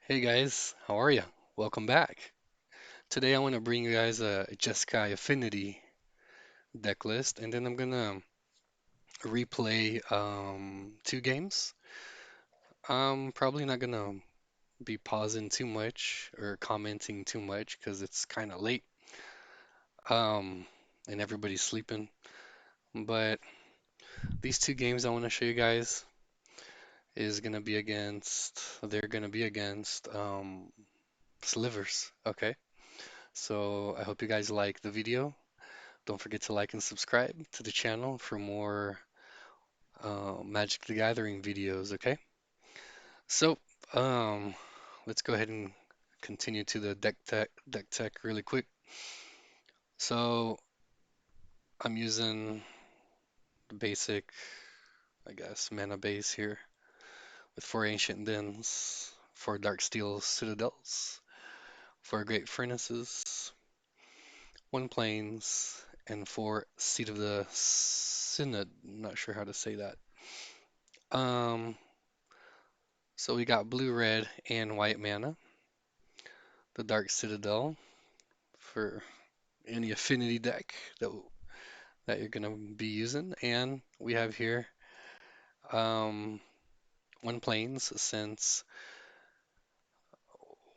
Hey guys, how are you? Welcome back. Today I want to bring you guys a Jeskai Affinity deck list, and then I'm gonna replay two games. I'm probably not gonna be pausing too much or commenting too much because it's kind of late, um, and everybody's sleeping. But these two games I want to show you guys they're gonna be against Slivers. Okay, so I hope you guys like the video. Don't forget to like and subscribe to the channel for more Magic the Gathering videos, okay? So, um, let's go ahead and continue to the deck tech really quick. So, I'm using the basic, I guess, mana base here with four Ancient Dens, four Dark Steel Citadels, four Great Furnaces, one Plains, and four Seat of the Synod. I'm not sure how to say that. Um, So we got blue, red, and white mana. The Dark Citadel for any affinity deck that you're gonna be using, and we have here um, one plains since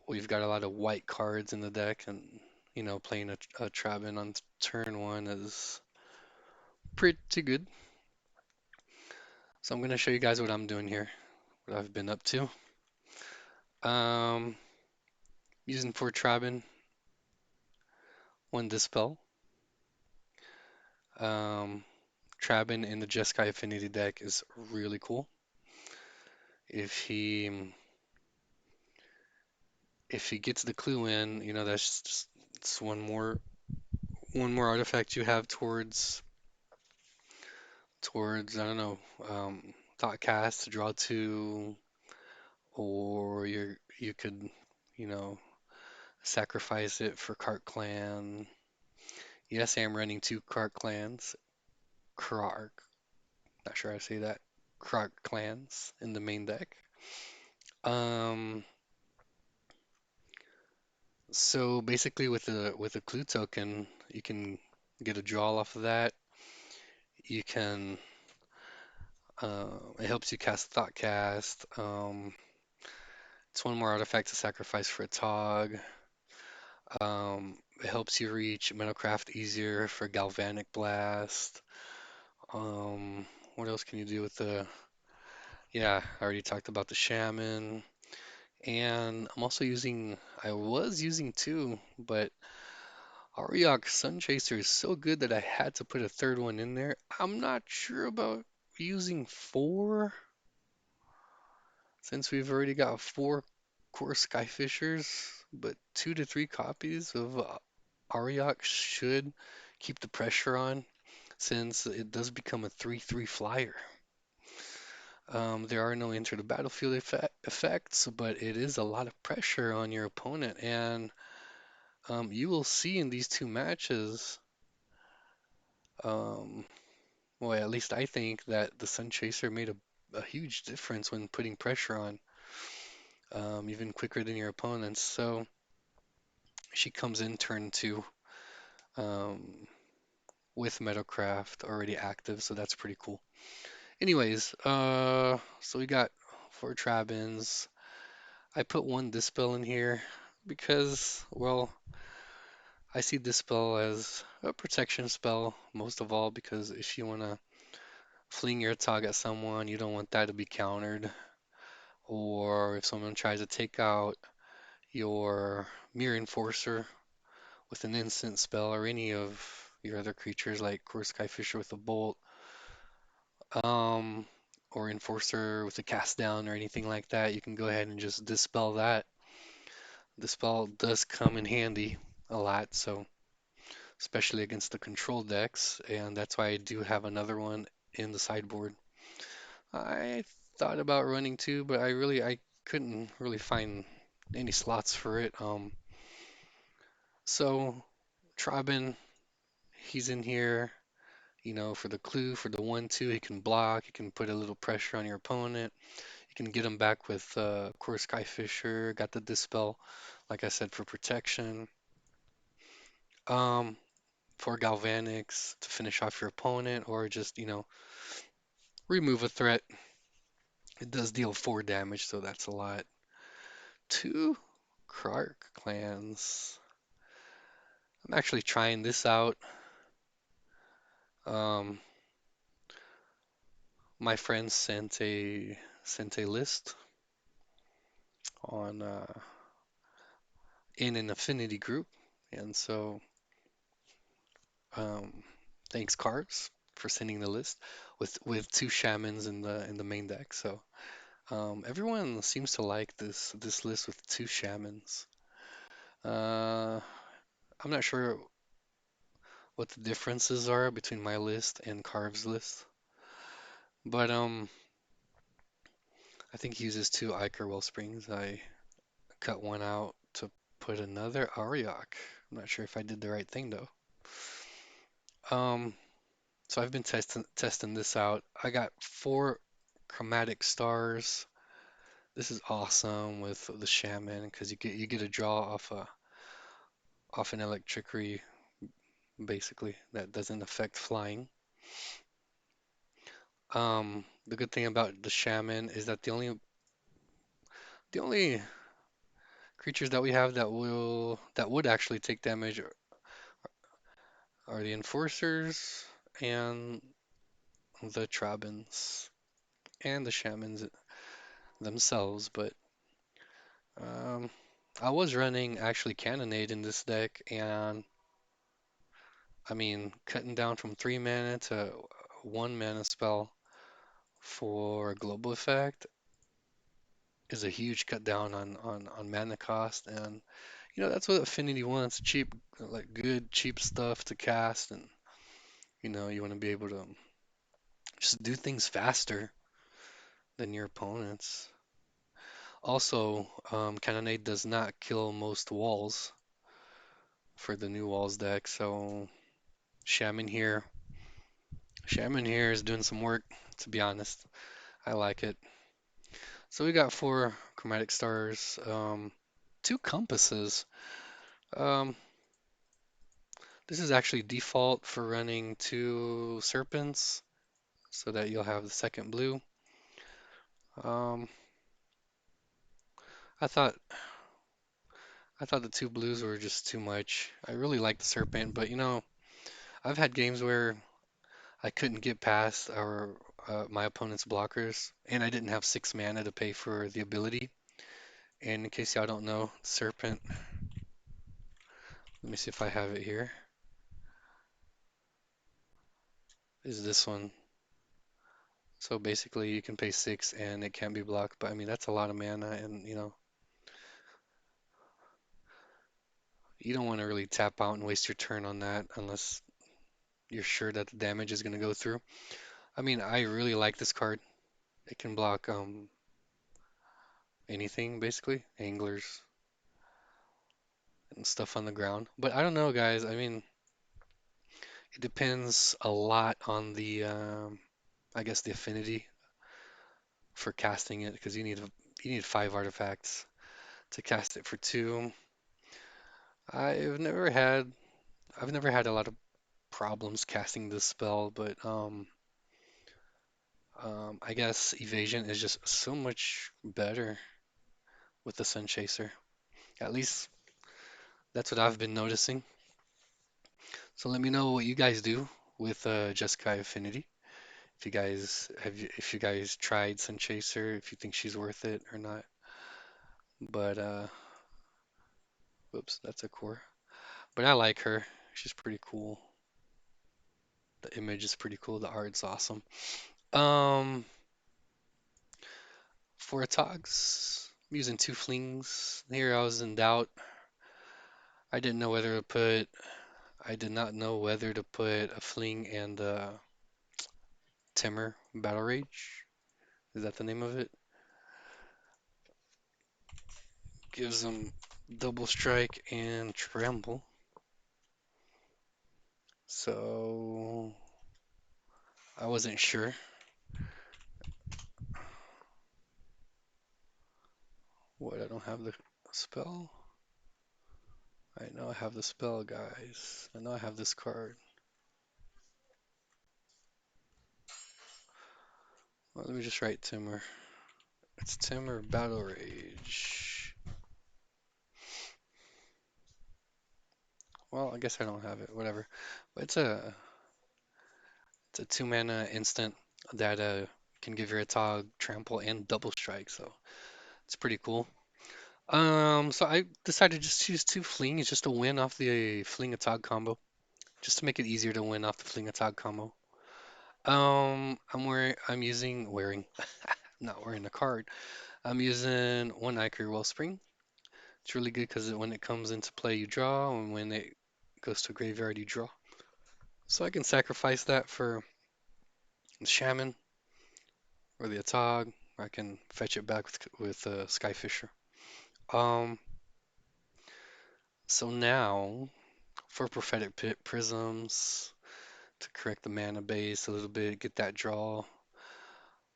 we've got a lot of white cards in the deck, and playing a Trabin on turn one is pretty good. So I'm gonna show you guys what I'm doing here, what I've been up to. Um, Using for Trabin, one Dispel. Um, Trabin in the Jeskai Affinity deck is really cool. If he if he gets the clue in, that's just it's one more artifact you have towards I don't know, thought cast to draw two, or you could, you know, sacrifice it for Cart Clan. Yes, I am running two Cart Clans. Krark, not sure how to say that. Krark clans in the main deck. Um, so basically with a clue token, you can get a draw off of that. You can it helps you cast Thought Cast. It's one more artifact to sacrifice for a Tog. It helps you reach Metalcraft easier for Galvanic Blast. What else can you do with the? Yeah, I already talked about the Shaman. And I was using two, but Auriok Sunchaser is so good that I had to put a third one in there. I'm not sure about using four, since we've already got four core Skyfishers, but 2 to 3 copies of Ariok should keep the pressure on, since it does become a 3/3 flyer. There are no enter the battlefield effects, but it is a lot of pressure on your opponent, and you will see in these two matches, um, well, at least I think that the Sun Chaser made a huge difference when putting pressure on, even quicker than your opponents. So she comes in turn two, um, with Metacraft already active, so that's pretty cool. Anyways, so we got four Trabins. I put one Dispel in here because, well, I see Dispel as a protection spell most of all, because if you want to fling your tog at someone, you don't want that to be countered. Or if someone tries to take out your Mirror Enforcer with an instant spell, or any of your other creatures like Core Skyfisher with a bolt, um, or Enforcer with a cast down or anything like that, you can go ahead and just dispel that. Dispel does come in handy a lot, so especially against the control decks, and that's why I do have another one in the sideboard. I thought about running two, but I couldn't really find any slots for it. So Trabin, he's in here, for the clue, for the 1/2, he can block, he can put a little pressure on your opponent. You can get them back with, of course, Skyfisher, got the Dispel, like I said, for protection. Um, for Galvanics to finish off your opponent or just, remove a threat. It does deal 4 damage, so that's a lot. 2 Krark clans. I'm actually trying this out. Um, my friend sent a list on in an affinity group, and so um, thanks Carbs for sending the list with 2 shamans in the main deck. So everyone seems to like this list with 2 shamans. Uh, I'm not sure what the differences are between my list and Carv's list, but I think he uses 2 Iker Wellsprings. I cut one out to put another Ariok. I'm not sure if I did the right thing though. Um, so I've been testing this out. I got 4 chromatic stars. This is awesome with the shaman because you get a draw off an electricity basically that doesn't affect flying. The good thing about the shaman is that the only creatures that we have that would actually take damage are the enforcers and the Trabans and the shamans themselves, but um, I was running actually Cannonade in this deck, and I mean, cutting down from 3 mana to 1 mana spell for a global effect is a huge cut down on mana cost, and that's what Affinity wants, cheap, like good, cheap stuff to cast, and you want to be able to just do things faster than your opponents. Also, Cannonade does not kill most walls for the new walls deck, so Shaman here, Shaman here is doing some work, to be honest. I like it. So we got 4 chromatic stars, 2 compasses. Um, this is actually default for running 2 serpents, so that you'll have the second blue. Um, I thought I thought the 2 blues were just too much. I really like the serpent, but I've had games where I couldn't get past my opponent's blockers, and I didn't have 6 mana to pay for the ability. And in case y'all don't know, serpent. Let me see if I have it here. Is this one? So basically, you can pay 6 and it can't be blocked. But I mean, that's a lot of mana, and you don't want to really tap out and waste your turn on that unless you're sure that the damage is going to go through. I mean, I really like this card. It can block anything basically, anglers and stuff on the ground. But I don't know, guys. I mean, it depends a lot on I guess the affinity for casting it, because you need 5 artifacts to cast it for 2. I've never had I've never had a lot of problems casting this spell, but I guess evasion is just so much better with the Sun Chaser. At least that's what I've been noticing. So let me know what you guys do with Jeskai Affinity. If you guys tried Sun Chaser, if you think she's worth it or not. But whoops, that's a core. But I like her. She's pretty cool. The image is pretty cool. The art's awesome. Um, for a Togs, I'm using 2 flings. Here I was in doubt. I didn't know whether to put. I did not know whether to put a fling and Timur Battle Rage. Is that the name of it? Gives them double strike and trample. So I wasn't sure. What? I don't have the spell? I know I have the spell, guys. I know I have this card. Well, let me just write Timur. It's Timur Battle Rage. Well, I guess I don't have it. Whatever. But it's a 2 mana instant that can give your Atog trample and double strike, so it's pretty cool. So I decided to just choose 2 Fling. It's just a win off the Fling Atog combo, just to make it easier to win off the Fling Atog combo. I'm not wearing a card. I'm using one Ichor Wellspring. It's really good because when it comes into play, you draw, and when it goes to a graveyard, you draw. So I can sacrifice that for the Shaman or the Atog. I can fetch it back with Skyfisher. Um, so now for Prophetic Prisms to correct the mana base a little bit, get that draw.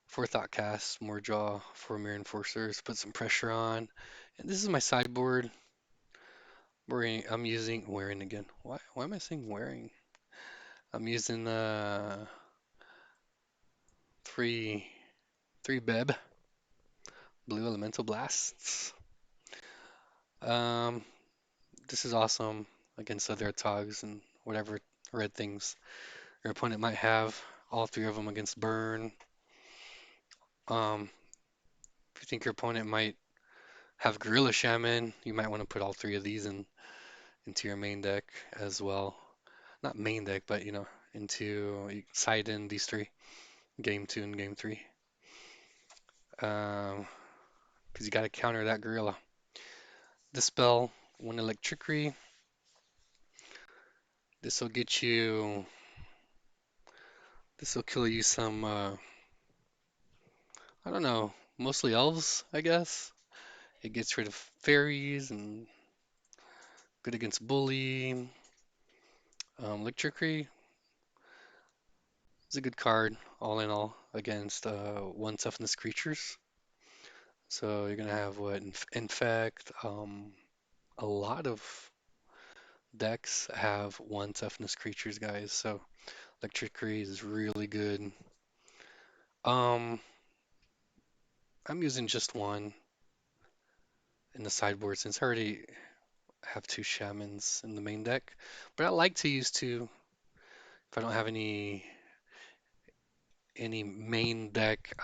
For Thought Cast, more draw. For Mirror Enforcers, put some pressure on. And this is my sideboard. I'm using wearing again. Why am I saying wearing? I'm using three three Beb Blue Elemental Blasts. Um, this is awesome against other Togs and whatever red things your opponent might have. All 3 of them against burn. If you think your opponent might have Gorilla Shaman, you might want to put all 3 of these into your main deck as well. Not main deck, but into you side in these 3, game 2 and game 3. Because you got to counter that Gorilla. This spell, one Electricity. This will get you. This will kill you some. I don't know. Mostly elves, I guess. It gets rid of fairies and good against bully. Electricity is a good card, all in all, against 1 toughness creatures. So you're gonna have what infect. A lot of decks have 1 toughness creatures, guys. So Electricity is really good. Um, I'm using just one in the sideboard since I already have 2 Shamans in the main deck. But I like to use 2 if I don't have any main deck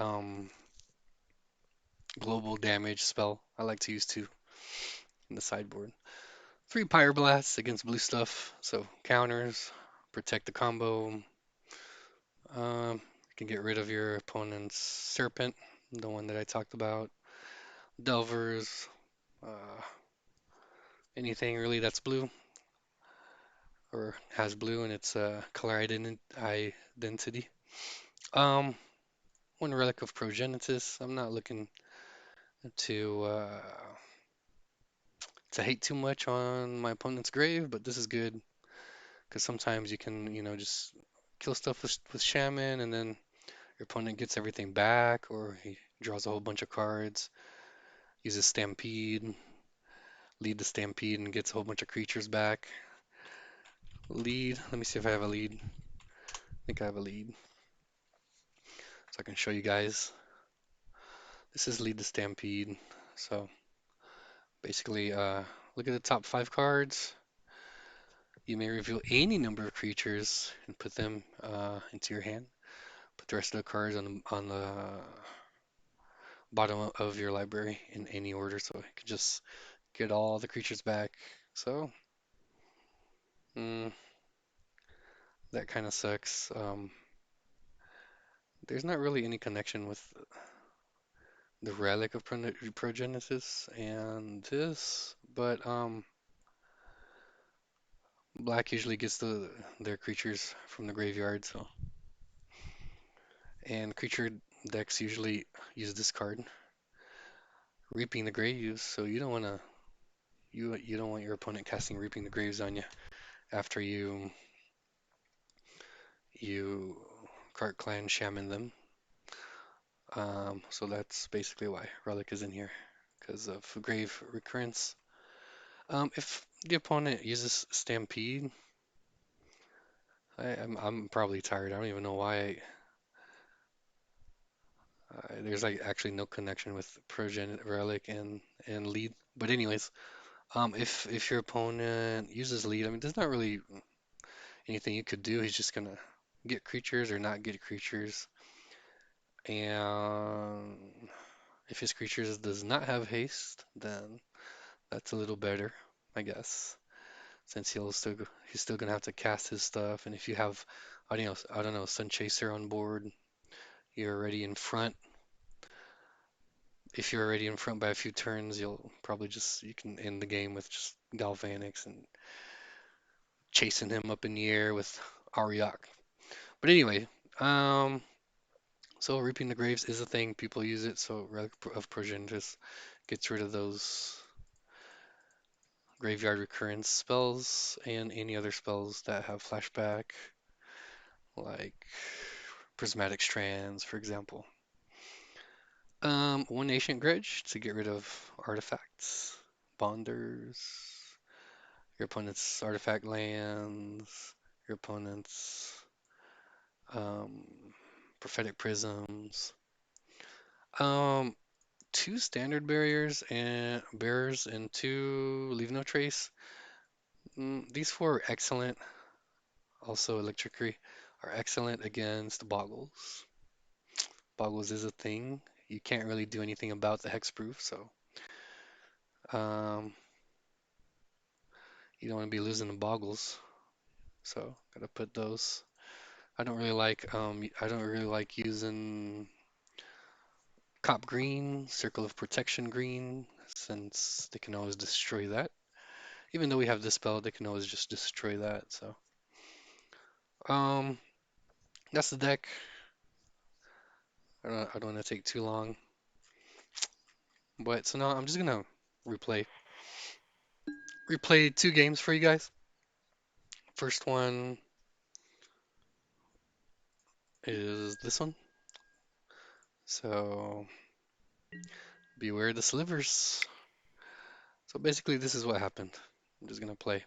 global damage spell. I like to use 2 in the sideboard. 3 Pyreblasts against blue stuff, so counters, protect the combo. You can get rid of your opponent's Serpent, the one that I talked about. Delvers, uh, anything really that's blue or has blue in its color identity. Um, one Relic of Progenitus. I'm not looking to uh, to hate too much on my opponent's grave, but this is good because sometimes you can, just kill stuff with Shaman, and then your opponent gets everything back, or he draws a whole bunch of cards, uses Stampede, lead the Stampede, and gets a whole bunch of creatures back. Lead. Let me see if I have a lead. I think I have a lead, so I can show you guys. This is lead the Stampede. So basically, look at the top 5 cards. You may reveal any number of creatures and put them into your hand. Put the rest of the cards on the bottom of your library in any order, so you can just get all the creatures back. So mm, that kind of sucks. There's not really any connection with the Relic of Progenesis and this, but Black usually gets their creatures from the graveyard, so and creature decks usually use this card, Reaping the Graves. So you don't want your opponent casting Reaping the Graves on you after you Cart Clan Shaman them. So that's basically why Relic is in here, because of grave recurrence. If the opponent uses Stampede, I'm probably tired. I don't even know why. There's like actually no connection with Progen Relic and lead. But anyways, if your opponent uses lead, I mean, there's not really anything you could do. He's just gonna get creatures or not get creatures. And if his creatures does not have haste, then that's a little better, I guess, since he's still gonna have to cast his stuff. And if you have, I don't know, Sun Chaser on board, you're already in front. If you're already in front by a few turns, you can end the game with just Galvanics and chasing him up in the air with Ariok. But anyway, um, so Reaping the Graves is a thing. People use it, so Relic of Progenitus gets rid of those graveyard recurrence spells and any other spells that have flashback, like Prismatic Strands, for example. One Ancient Grudge to get rid of artifacts, bonders, your opponent's artifact lands, your opponent's um, prophetic prisms. Um, Two standard bearers and two leave no trace. These four are excellent. Also, electricry are excellent against boggles. Boggles is a thing. You can't really do anything about the hexproof, so um, you don't want to be losing the boggles. So gotta put those. I don't really like using Cop Green, Circle of Protection Green, since they can always destroy that. Even though we have Dispel, they can always just destroy that. So um, that's the deck. I don't want to take too long. But so now I'm just gonna replay replay two games for you guys. First one is this one. So beware the slivers. So basically this is what happened. I'm just gonna play.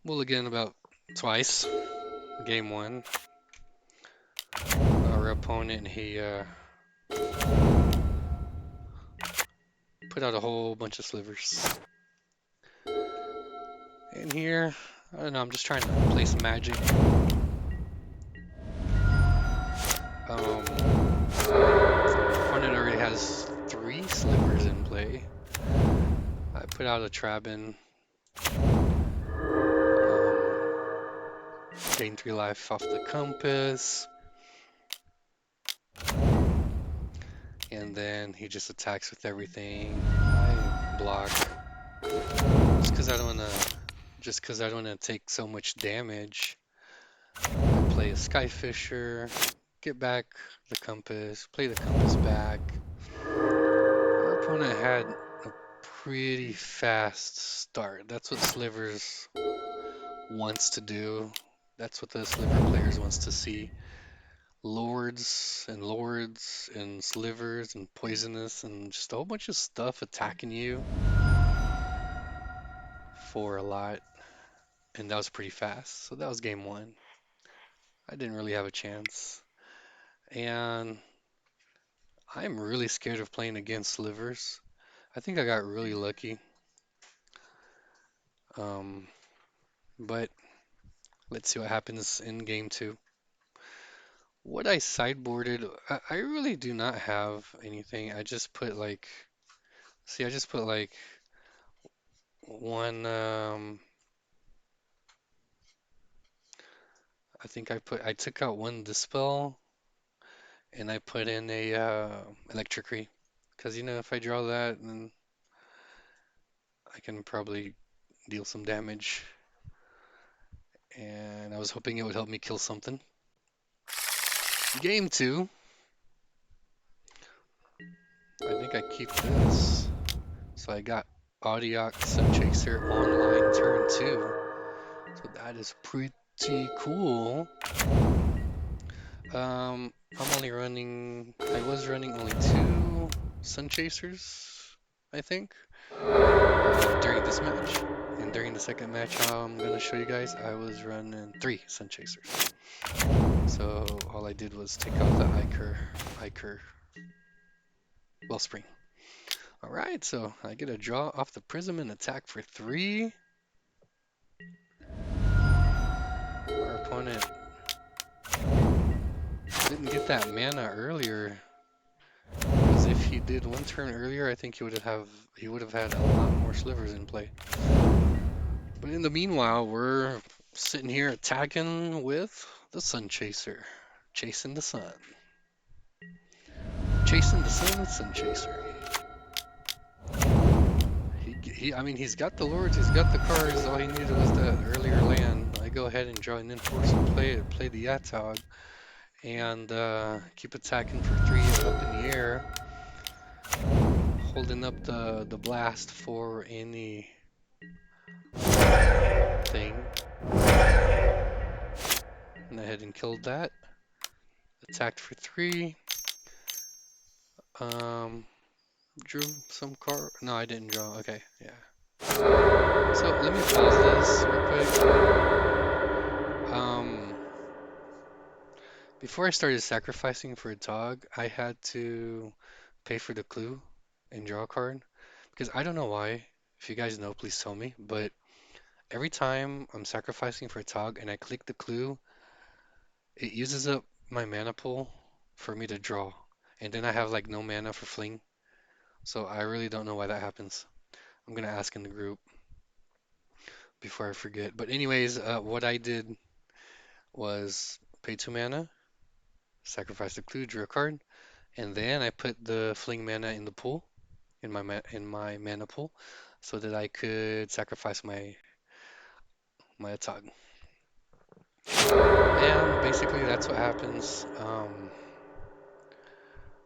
Mulligan about twice. Game one. Our opponent, he put out a whole bunch of slivers. And here, I don't know, I'm just trying to play some magic. Opponent already has 3 slivers in play. I put out a Trabin. Gain 3 life off the compass. And then he just attacks with everything. I block. Just because I don't want to take so much damage. I play a Skyfisher, get back the compass, play the compass back. Our opponent had a pretty fast start. That's what Slivers wants to do. That's what the Sliver players wants to see. Lords and Slivers and Poisonous and just a whole bunch of stuff attacking you for a lot. And that was pretty fast. So that was game one. I didn't really have a chance. And I'm really scared of playing against Slivers. I think I got really lucky. Um, but let's see what happens in game two. What I sideboarded, I really do not have anything. I just put like, see, I just put like one, I took out one Dispel and I put in a Electricry. Because, you know, if I draw that, then I can probably deal some damage. And I was hoping it would help me kill something. Game two. I think I keep this. So I got Audiok Sunchaser online turn 2. So that is pretty cool. I was running only 2. Sun Chasers, I think, during this match. And during the second match I'm gonna show you guys, I was running 3 Sun Chasers. So all I did was take out the Iker Wellspring. All right, so I get a draw off the Prism and attack for 3. Our opponent didn't get that mana earlier, because if he did 1 turn earlier, I think he would have had a lot more Slivers in play. But in the meanwhile, we're sitting here attacking with the Sun Chaser, chasing the sun, chasing the sun with Sun Chaser. I mean, he's got the lords, he's got the cards. All he needed was that earlier land. I go ahead and draw an enforce and play the Yatog, and keep attacking for 3 up in the air, holding up the blast for any thing. Went ahead and killed that. Attacked for 3. Um, drew some card. No, I didn't draw. Okay, yeah. So let me pause this real quick. Before I started sacrificing for a Tog, I had to pay for the clue and draw a card, because I don't know why. If you guys know, please tell me. But every time I'm sacrificing for a Tog and I click the clue, it uses up my mana pool for me to draw. And then I have like no mana for fling. So I really don't know why that happens. I'm gonna ask in the group before I forget. But anyways, what I did was pay 2 mana, sacrifice the clue, drew a card, and then I put the fling mana in the pool, in my mana pool, so that I could sacrifice my Atog. And basically that's what happens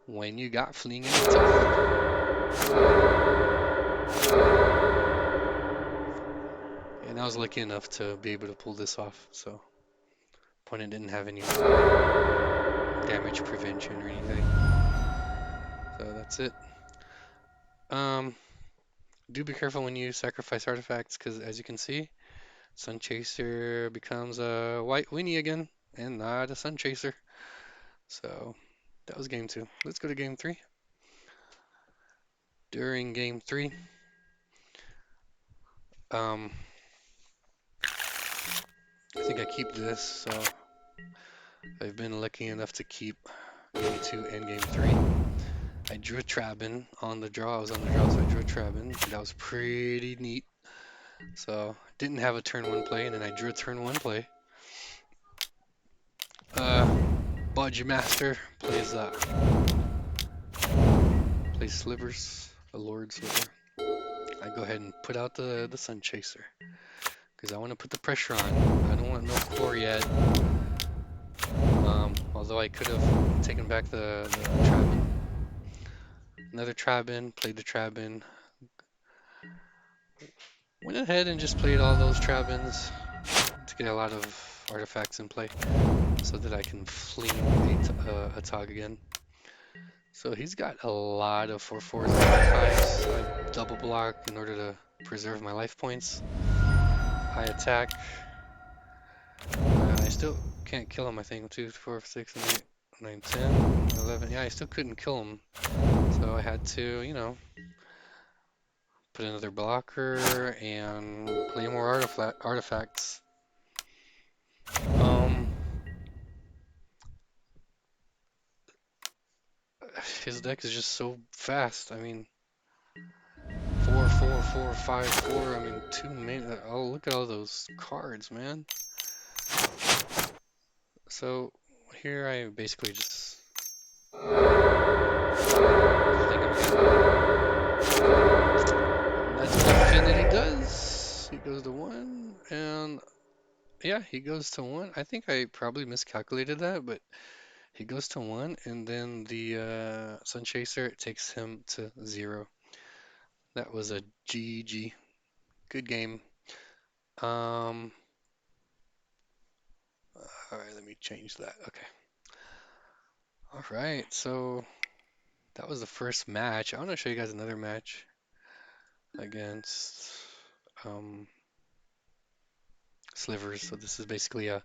when you got fling and Atog. And I was lucky enough to be able to pull this off, so opponent didn't have any damage prevention or anything. So that's it. Um, do be careful when you sacrifice artifacts, because as you can see, Sun Chaser becomes a white Winnie again, and not a Sun Chaser. So that was game 2. Let's go to game 3. During game 3, um, I think I keep this, so I've been lucky enough to keep game 2 and game 3. I drew a Trabin on the draw. I was on the draw, so I drew a Trabin. That was pretty neat. So didn't have a turn 1 play, and then I drew a turn 1 play. Budgie Master plays Slivers, a Lord Sliver. I go ahead and put out the Sun Chaser, because I want to put the pressure on. I don't want no core yet. Although I could have taken back the Trabin. Another Trabin, played the Trabin. Went ahead and just played all those Trabins to get a lot of artifacts in play, so that I can fling a Tog again. So he's got a lot of 4/4s and 5/5s. I double block in order to preserve my life points. I attack. I still can't kill him, I think. 2, 4, 6, 8, 9, 10, 11. Yeah, I still couldn't kill him. So I had to, put another blocker and play more artifacts. His deck is just so fast. I mean, 4, 4, 4, 5, 4. I mean, 2 main. Oh, look at all those cards, man. So here I basically just think I'm getting. That's what Affinity does. He goes to 1, and yeah, he goes to 1. I think I probably miscalculated that, but he goes to 1, and then the Sun Chaser takes him to 0. That was a GG. Good game. All right, let me change that. Okay. All right, so That was the first match. I want to show you guys another match against um, Slivers. So this is basically a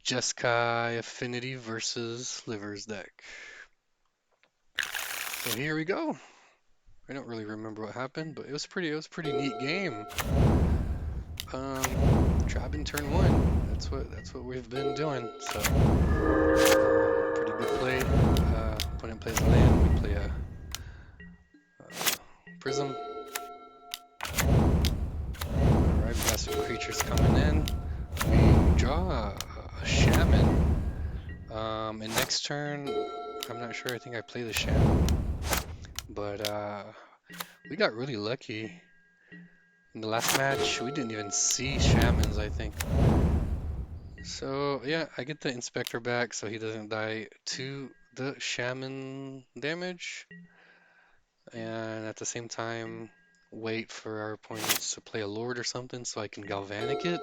Jeskai Affinity versus Slivers deck. So here we go. I don't really remember what happened, but it was pretty neat game. Trap in turn one. That's what we've been doing. So pretty good play. Opponent plays a land. We play a prism. Alright, we got some creatures coming in. We draw a shaman. And next turn, I'm not sure. I think I play the shaman, but we got really lucky. In the last match, we didn't even see shamans, I think. So yeah, I get the inspector back so he doesn't die to the shaman damage, and at the same time wait for our opponents to play a lord or something so I can galvanic it.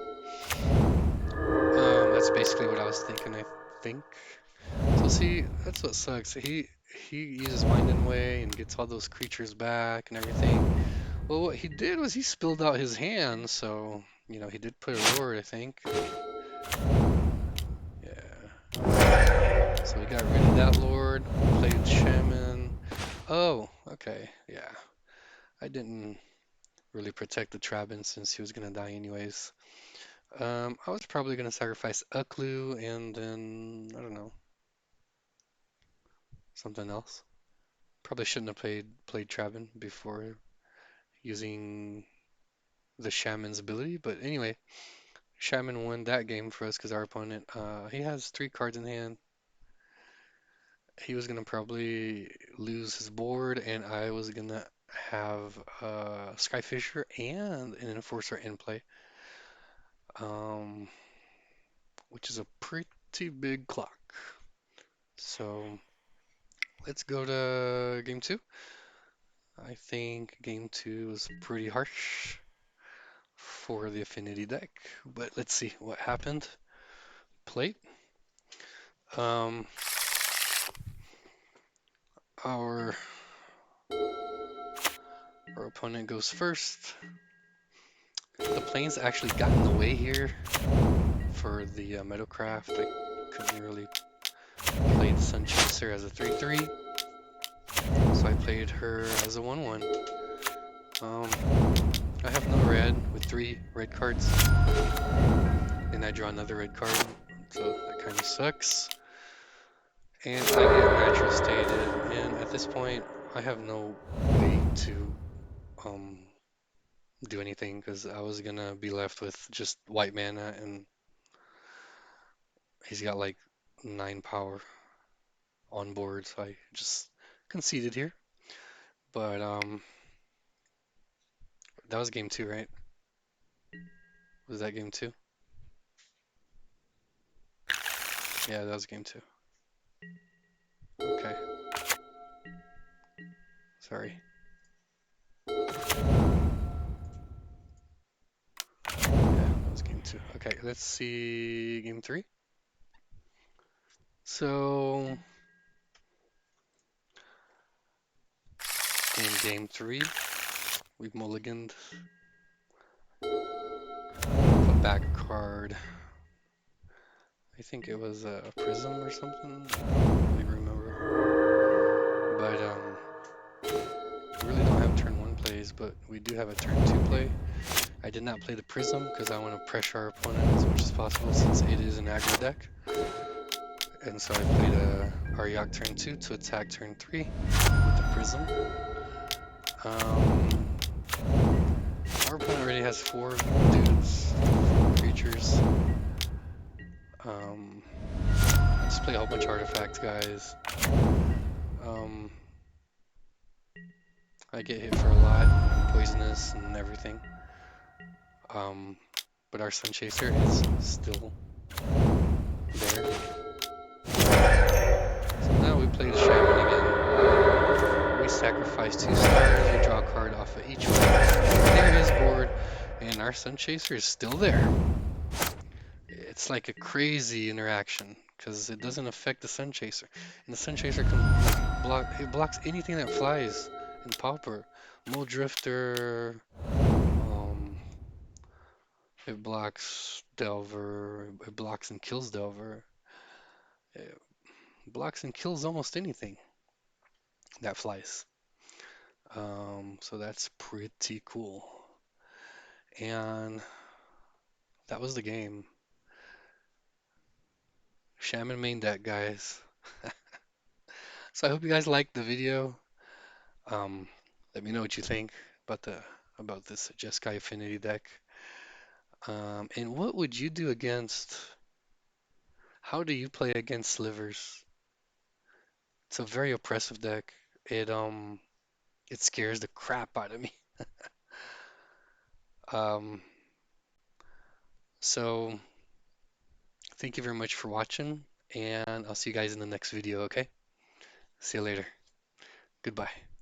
That's basically what I was thinking, I think. So see, that's what sucks. He uses Wind and Way and gets all those creatures back and everything. Well, what he did was he spilled out his hand, so you know he did put a lord, I think. Yeah. So we got rid of that lord, played shaman. Oh, okay, yeah. I didn't really protect the Trabin since he was gonna die anyways. I was probably gonna sacrifice a clue and then I don't know, something else. Probably shouldn't have played Trabin before using the shaman's ability, but anyway, shaman won that game for us because our opponent he has 3 cards in hand. He was gonna probably lose his board, and I was gonna have Skyfisher and an Enforcer in play, um, which is a pretty big clock. So let's go to game two. I think game two was pretty harsh for the Affinity deck, but let's see what happened. Plate. Um, our opponent goes first. The planes actually got in the way here for the Meadowcraft. I couldn't really play the Sun Chaser as a 3/3, so I played her as a 1/1. I have no red with 3 red cards. Then I draw another red card, so that kind of sucks. And I get natural stated, and at this point, I have no way to do anything because I was gonna be left with just white mana, and he's got like 9 power on board, so I just conceded here. But that was game two, right? Was that game two? Yeah, that was game two. Okay. Sorry. Yeah, that was game two. Okay, let's see game three. So in game three, we've mulliganed. Put back a card. I think it was a prism or something. I don't really remember. But we really don't have turn one plays, but we do have a turn two play. I did not play the prism because I want to pressure our opponent as much as possible since it is an aggro deck. And so I played a Aryak turn 2 to attack turn 3 with the prism. Our opponent already has 4 dudes, 4 creatures. Let's play a whole bunch of artifacts, guys. I get hit for a lot, poisonous and everything. But our Sun Chaser is still there. So now we play the Shaman again. We sacrifice 2 stars, we draw a card off of each one. Clear his board, and our Sun Chaser is still there. It's like a crazy interaction, because it doesn't affect the Sun Chaser. And the Sun Chaser can it blocks anything that flies in Pauper. Mole Drifter, um, it blocks Delver, it blocks and kills Delver. It blocks and kills almost anything that flies. So that's pretty cool. And that was the game. Shaman main deck, guys. So I hope you guys liked the video. Um, Let me know what you think about the about this Jeskai Affinity deck. And what would you do against? How do you play against Slivers? It's a very oppressive deck. It scares the crap out of me. Um, so thank you very much for watching, and I'll see you guys in the next video, okay? See you later. Goodbye.